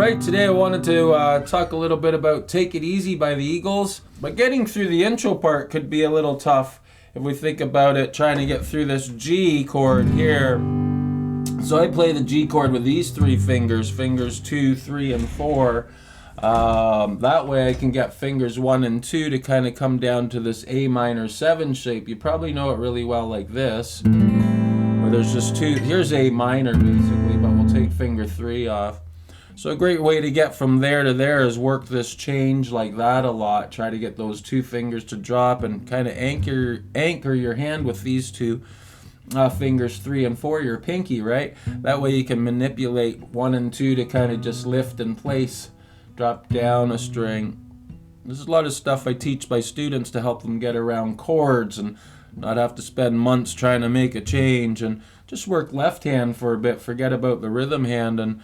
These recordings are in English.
Alright, today I wanted to talk a little bit about Take It Easy by the Eagles. But getting through the intro part could be a little tough if we think about it, trying to get through this G chord here. So I play the G chord with these three fingers, fingers 2, 3, and 4. That way I can get fingers 1 and 2 to kind of come down to this A minor 7 shape. You probably know it really well like this, where there's just two. Here's A minor basically, but we'll take finger 3 off. So a great way to get from there to there is work this change like that a lot. Try to get those two fingers to drop and kind of anchor your hand with these two fingers 3 and 4, your pinky, right? That way you can manipulate 1 and 2 to kind of just lift in place, drop down a string. There's a lot of stuff I teach my students to help them get around chords and not have to spend months trying to make a change, and just work left hand for a bit, forget about the rhythm hand, and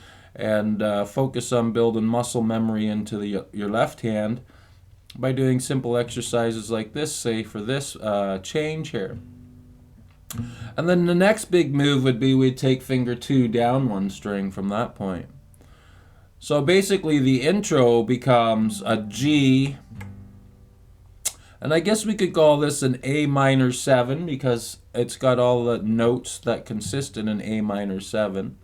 focus on building muscle memory into your left hand by doing simple exercises like this, say for this change here. And then the next big move would be we'd take finger 2 down 1 string from that point. So basically the intro becomes a G, and I guess we could call this an A minor 7 because it's got all the notes that consist in an A minor 7.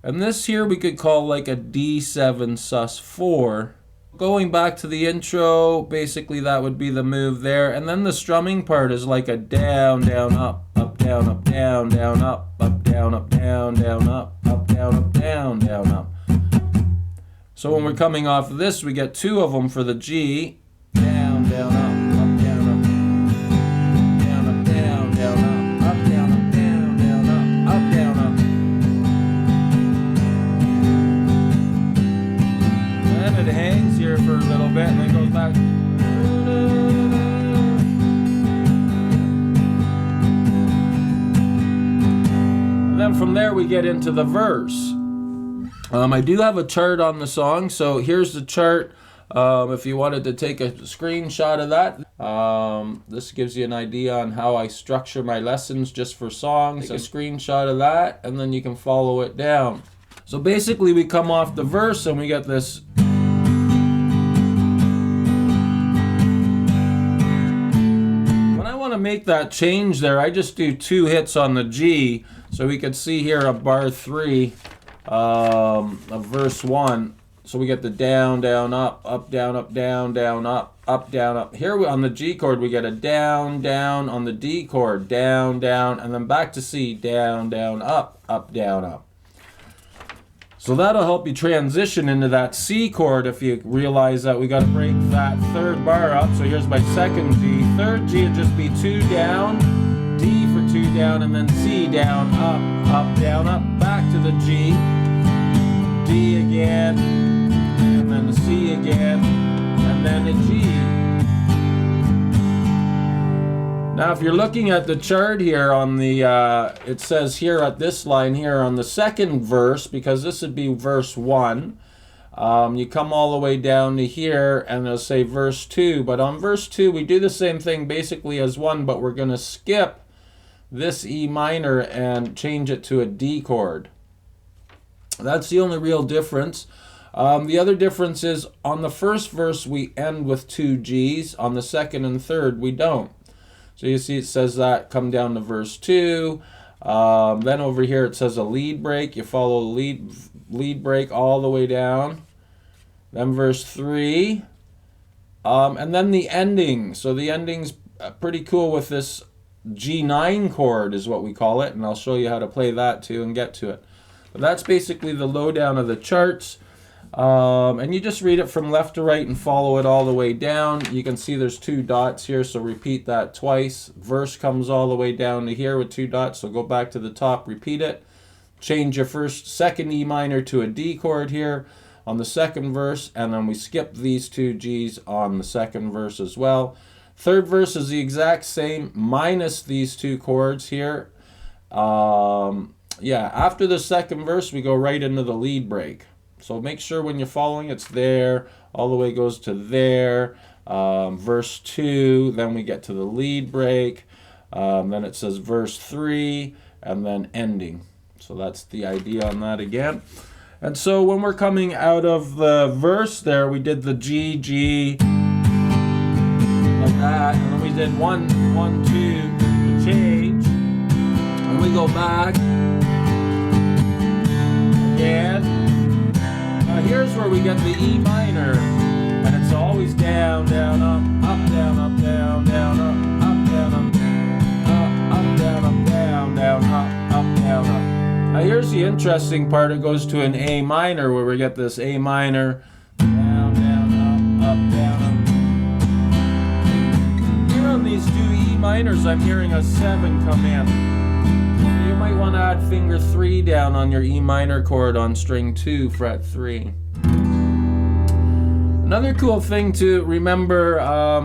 And this here we could call like a D7 sus 4. Going back to the intro, basically that would be the move there. And then the strumming part is like a down, down, up, down, up, down, down, up, down, up, down, down, up, down, up, down, down, up. So when we're coming off of this, we get 2 of them for the G. Down, down, up. It hangs here for a little bit and then goes back. And then from there we get into the verse. I do have a chart on the song, so here's the chart. If you wanted to take a screenshot of that, this gives you an idea on how I structure my lessons just for songs. Take a screenshot of that and then you can follow it down. So basically we come off the verse and we get this. To make that change there, I just do 2 hits on the G, so we could see here a bar 3 of verse 1. So we get the down, down, up, down, up, down, down, up, down, up. Here on the G chord we get a down, down. On the D chord, down, down, and then back to C, down, down, up, down, up. So that'll help you transition into that C chord if you realize that we got to break that 3rd bar up. So here's my 2nd G. 3rd G would just be 2 down, D for 2 down, and then C down, up, down, up, back to the G, D again, and then the C again, and then the G. Now if you're looking at the chart here on the, it says here at this line here on the 2nd verse, because this would be verse 1, you come all the way down to here and it'll say verse 2, but on verse 2 we do the same thing basically as 1, but we're going to skip this E minor and change it to a D chord. That's the only real difference. The other difference is on the 1st verse we end with 2 G's, on the 2nd and 3rd we don't. So you see it says that, come down to verse 2. Then over here it says a lead break. You follow the lead break all the way down. Then verse 3. And then the ending. So the ending's pretty cool with this G9 chord is what we call it. And I'll show you how to play that too and get to it. But that's basically the lowdown of the charts. And you just read it from left to right and follow it all the way down. You can see there's 2 dots here, so repeat that twice. Verse comes all the way down to here with 2 dots, so go back to the top, repeat it. Change your 2nd E minor to a D chord here on the 2nd verse, and then we skip these 2 G's on the 2nd verse as well. 3rd verse is the exact same, minus these 2 chords here. Yeah, after the 2nd verse, we go right into the lead break. So make sure when you're following it's there, all the way goes to there, verse 2, then we get to the lead break, then it says verse 3, and then ending. So that's the idea on that again. And so when we're coming out of the verse there, we did the G, G, like that, and then we did 1, 1, 2, to change, and we go back again. Now here's where we get the E minor, and it's always down, down, up, down, up, down, down, up, down, up, down, up, down, down, up, down, up. Now here's the interesting part. It goes to an A minor where we get this A minor, down, down, up, down, up. Here on these two E minors, I'm hearing a 7 come in. You might want to add finger 3 down on your E minor chord on string 2, fret 3. Another cool thing to remember,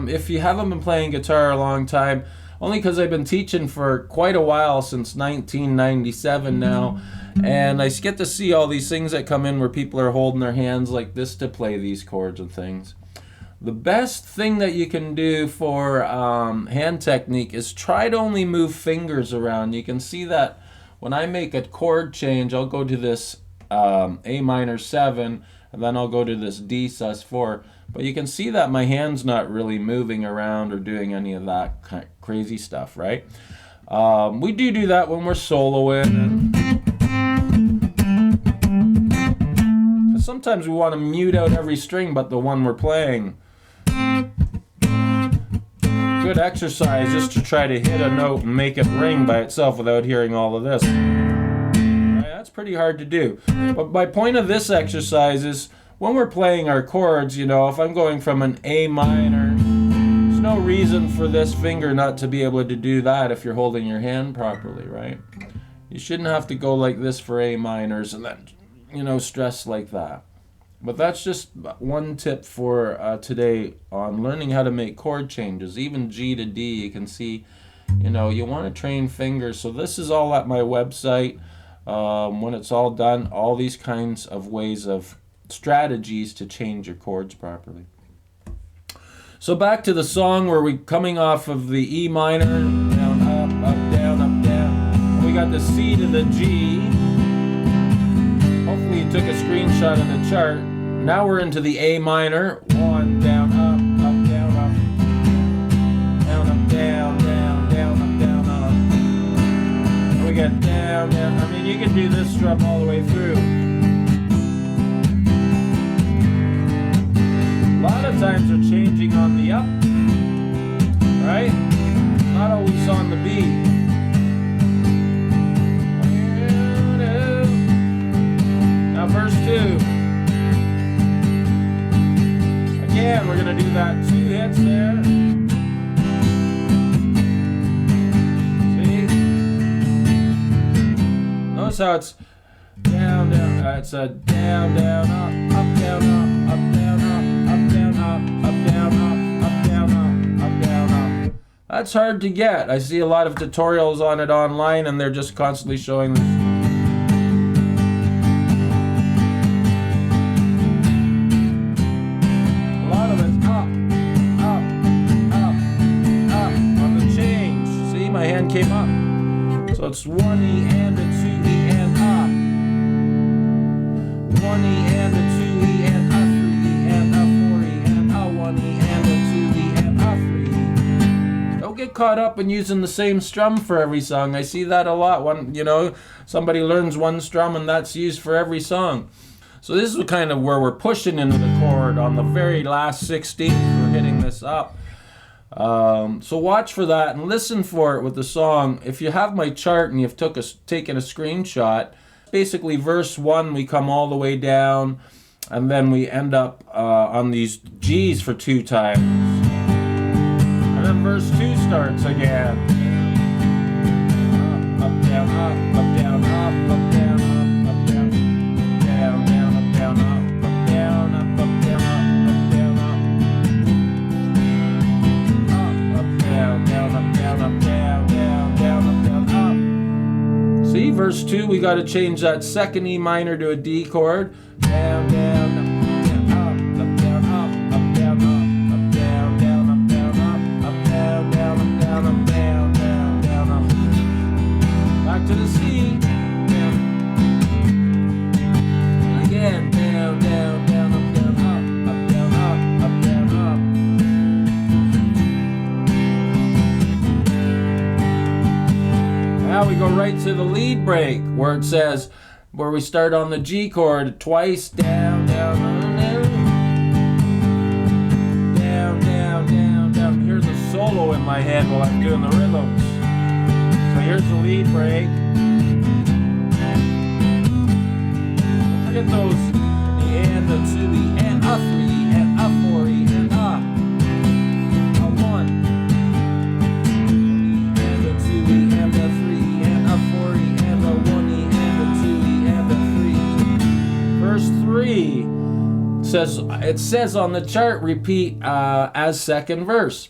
if you haven't been playing guitar a long time, only because I've been teaching for quite a while, since 1997 now, and I get to see all these things that come in where people are holding their hands like this to play these chords and things. The best thing that you can do for hand technique is try to only move fingers around. You can see that when I make a chord change, I'll go to this A minor 7, and then I'll go to this D sus4. But you can see that my hand's not really moving around or doing any of that crazy stuff, right? We do that when we're soloing. Sometimes we want to mute out every string but the one we're playing. Good exercise just to try to hit a note and make it ring by itself without hearing all of this. Right, that's pretty hard to do. But my point of this exercise is when we're playing our chords, you know, if I'm going from an A minor, there's no reason for this finger not to be able to do that if you're holding your hand properly, right? You shouldn't have to go like this for A minors and then, you know, stress like that. But that's just one tip for today on learning how to make chord changes. Even G to D, you can see, you know, you want to train fingers. So this is all at my website. When it's all done, all these kinds of ways of strategies to change your chords properly. So back to the song where we're coming off of the E minor, down, up, down, up, down. We got the C to the G. Hopefully you took a screenshot of the chart. Now we're into the A minor. 1, down, up, down, up. Down, up, down, down, down, up, down, up. And we got down, down. I mean, you can do this strum all the way through. A lot of times we're changing on the up, right? Not always on the B. Now verse 2. Again, we're going to do that 2 hits there. See? Notice how it's down, down. It's a down, down, up, down, up, down, up, down, up, down, up, down, up, down, up. That's hard to get. I see a lot of tutorials on it online, and they're just constantly showing this. Came up. So it's 1 E and a 2 E and up. 1 E and a 2 E and a 3 E and a 4 E and a 1 E and a 2 E and a 3 E. Don't get caught up in using the same strum for every song. I see that a lot. You know, somebody learns one strum and that's used for every song. So this is kind of where we're pushing into the chord on the very last 16th. We're hitting this up. So watch for that and listen for it with the song. If you have my chart and you've taken a screenshot, basically verse 1 we come all the way down and then we end up on these G's for 2 times. And then verse 2 starts again. Up, down, up, down, up, down, up, down, down, down, up, down, up, down, up, down, up, down, up. Down, down, up, down, up, down, down, down, up, down, up. See, verse 2, we got to change that 2nd E minor to a D chord. Down, down, up, down, down, up, down, up, down, down, up, down, up, down, down, up, down, up, down, down, down, up. Back to the C. Down. now we go right to the lead break where it says, where we start on the G chord twice, down, down, down, down, down, down, down. Here's a solo in my head while I'm doing the rhythms. So here's the lead break. Don't forget those, the and, the two, the and, a three, and a four, and a one, and the two, and the three, and a four, and the one, and the two, and the three. Verse 3 says, it says on the chart, repeat as second verse.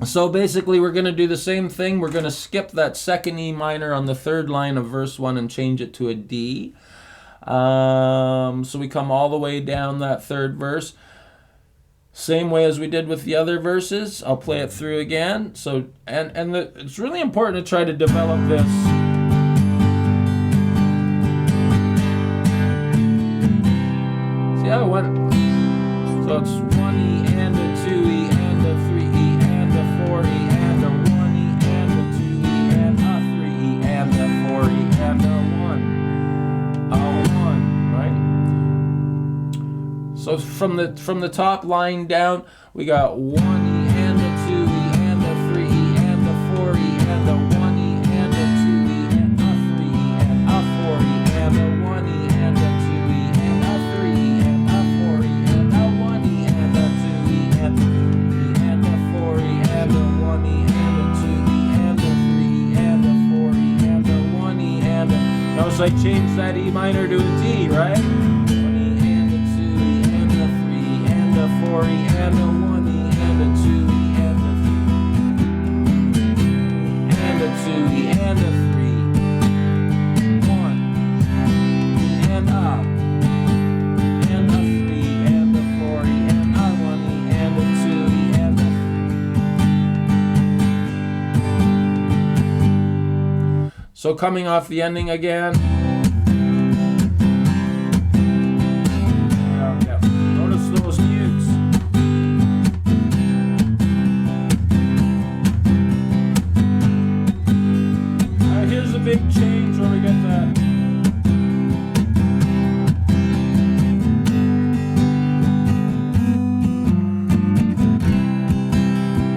So basically we're going to do the same thing. We're going to skip that second E minor on the third line of verse 1 and change it to a D. So we come all the way down that third verse. Same way as we did with the other verses. I'll play it through again. So it's really important to try to develop this. See how it went? So it's 1E and a 2E and a 3E and a 4E and a 1E and a 2E and a 3E and a 4E and a 1. A 1, right? So from the top line down, we got 1E and a 2E and a 3E and a 4E and a 1E and a 2E and a 3E and a 4E and a 1E and a 2E and a 3E and a 4E and a 1E and a 2E and a 3E and a 4E and a 1E and a 2E and a 3E and a 4E and a 1E and a... Notice I changed that E minor to a D, right? 1E and a 2E and a 3E and a 4E and a 1E and a 2E and a 3 and a 2E and a 3. 1 and up and a 3 and a 4E and a 1E and a 2E and a 3. So coming off the ending again. Notice those mutes. Here's a big change where we get that.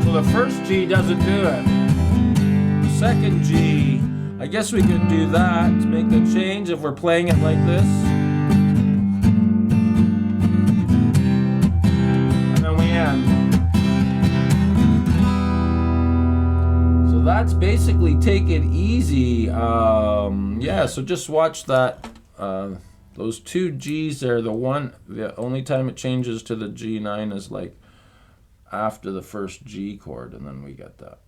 So the first G doesn't do it. The second G, I guess we could do that to make the change if we're playing it like this. And then we end. So that's basically Take It Easy. Yeah, so just watch that. Those two G's there, the only time it changes to the G9 is like after the first G chord, and then we get that.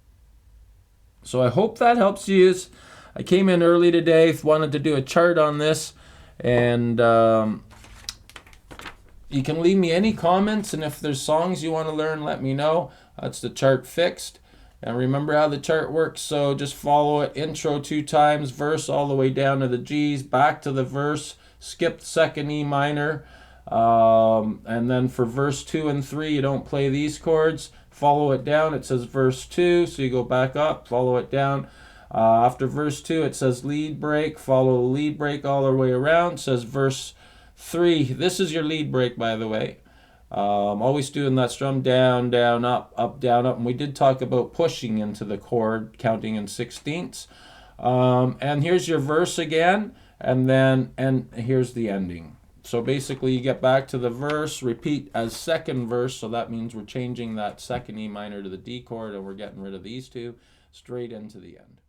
So I hope that helps you. I came in early today, wanted to do a chart on this, and you can leave me any comments, and if there's songs you want to learn, let me know. That's the chart fixed. And remember how the chart works, so just follow it. Intro 2 times, verse all the way down to the G's, back to the verse, skip the second E minor, and then for verse 2 and 3, you don't play these chords. Follow it down, it says verse 2, so you go back up, follow it down. After verse 2, it says lead break, follow the lead break all the way around. It says verse 3, this is your lead break, by the way. Always doing that strum down, down, up, down, up. And we did talk about pushing into the chord, counting in sixteenths. And here's your verse again, and here's the ending. So basically you get back to the verse, repeat as second verse, so that means we're changing that second E minor to the D chord, and we're getting rid of these two, straight into the end.